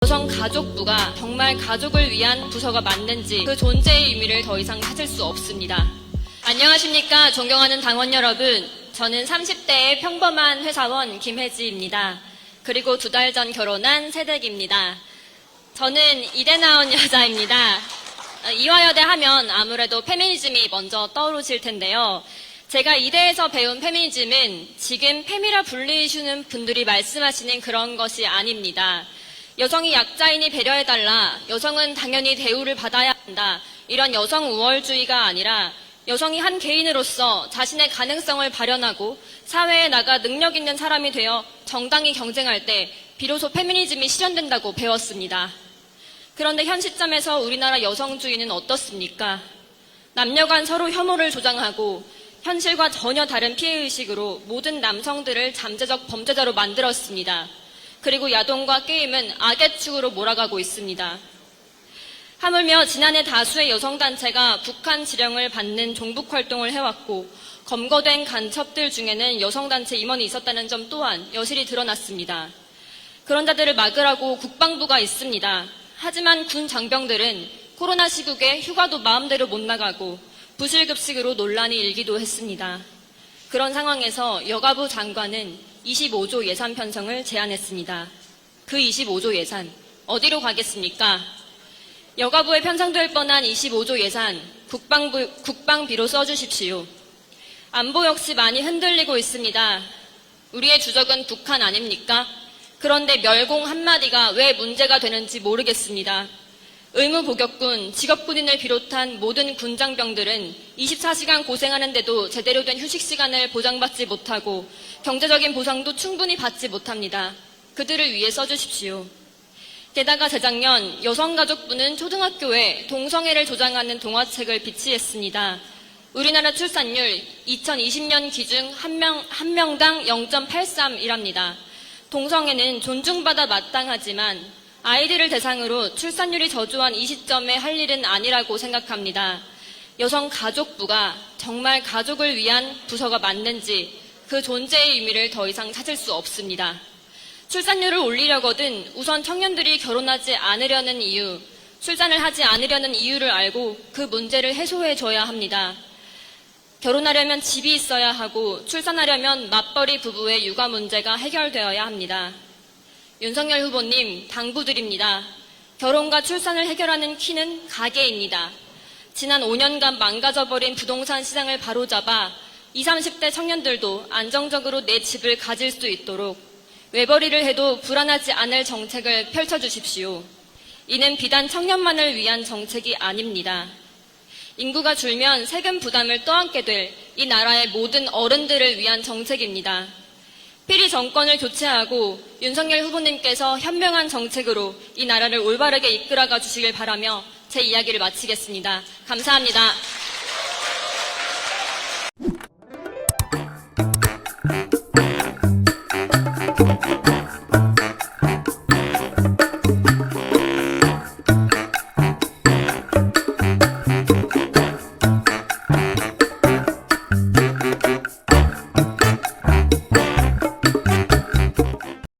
여성가족부가 정말 가족을 위한 부서가 맞는지 그 존재의 의미를 더 이상 찾을 수 없습니다. 안녕하십니까, 존경하는 당원 여러분. 저는 30대의 평범한 회사원 김혜지입니다. 그리고 2달 전 결혼한 새댁입니다. 저는 이대 나온 여자입니다. 이화여대 하면 아무래도 페미니즘이 먼저 떠오르실 텐데요. 제가 이대에서 배운 페미니즘은 지금 페미라 불리시는 분들이 말씀하시는 그런 것이 아닙니다. 여성이 약자이니 배려해달라, 여성은 당연히 대우를 받아야 한다, 이런 여성 우월주의가 아니라 여성이 한 개인으로서 자신의 가능성을 발현하고 사회에 나가 능력 있는 사람이 되어 정당히 경쟁할 때 비로소 페미니즘이 실현된다고 배웠습니다. 그런데 현 시점에서 우리나라 여성주의는 어떻습니까? 남녀 간 서로 혐오를 조장하고 현실과 전혀 다른 피해의식으로 모든 남성들을 잠재적 범죄자로 만들었습니다. 그리고 야동과 게임은 악의 축으로 몰아가고 있습니다. 하물며 지난해 다수의 여성단체가 북한 지령을 받는 종북활동을 해왔고 검거된 간첩들 중에는 여성단체 임원이 있었다는 점 또한 여실히 드러났습니다. 그런 자들을 막으라고 국방부가 있습니다. 하지만 군 장병들은 코로나 시국에 휴가도 마음대로 못 나가고 부실급식으로 논란이 일기도 했습니다. 그런 상황에서 여가부 장관은 25조 예산 편성을 제안했습니다. 그 25조 예산 어디로 가겠습니까? 여가부에 편성될 뻔한 25조 예산 국방비로 써주십시오. 안보 역시 많이 흔들리고 있습니다. 우리의 주적은 북한 아닙니까? 그런데 멸공 한마디가 왜 문제가 되는지 모르겠습니다. 의무복역군, 직업군인을 비롯한 모든 군장병들은 24시간 고생하는데도 제대로 된 휴식시간을 보장받지 못하고 경제적인 보상도 충분히 받지 못합니다. 그들을 위해 써주십시오. 게다가 재작년 여성가족부는 초등학교에 동성애를 조장하는 동화책을 비치했습니다. 우리나라 출산율 2020년 기준 한 명당 0.83이랍니다. 동성애는 존중받아 마땅하지만 아이들을 대상으로 출산율이 저조한 이 시점에 할 일은 아니라고 생각합니다. 여성가족부가 정말 가족을 위한 부서가 맞는지 그 존재의 의미를 더 이상 찾을 수 없습니다. 출산율을 올리려거든 우선 청년들이 결혼하지 않으려는 이유, 출산을 하지 않으려는 이유를 알고 그 문제를 해소해줘야 합니다. 결혼하려면 집이 있어야 하고 출산하려면 맞벌이 부부의 육아 문제가 해결되어야 합니다. 윤석열 후보님, 당부드립니다. 결혼과 출산을 해결하는 키는 가계입니다. 지난 5년간 망가져버린 부동산 시장을 바로잡아 20, 30대 청년들도 안정적으로 내 집을 가질 수 있도록 외벌이를 해도 불안하지 않을 정책을 펼쳐주십시오. 이는 비단 청년만을 위한 정책이 아닙니다. 인구가 줄면 세금 부담을 떠안게 될 이 나라의 모든 어른들을 위한 정책입니다. 필히 정권을 교체하고 윤석열 후보님께서 현명한 정책으로 이 나라를 올바르게 이끌어가 주시길 바라며 제 이야기를 마치겠습니다. 감사합니다.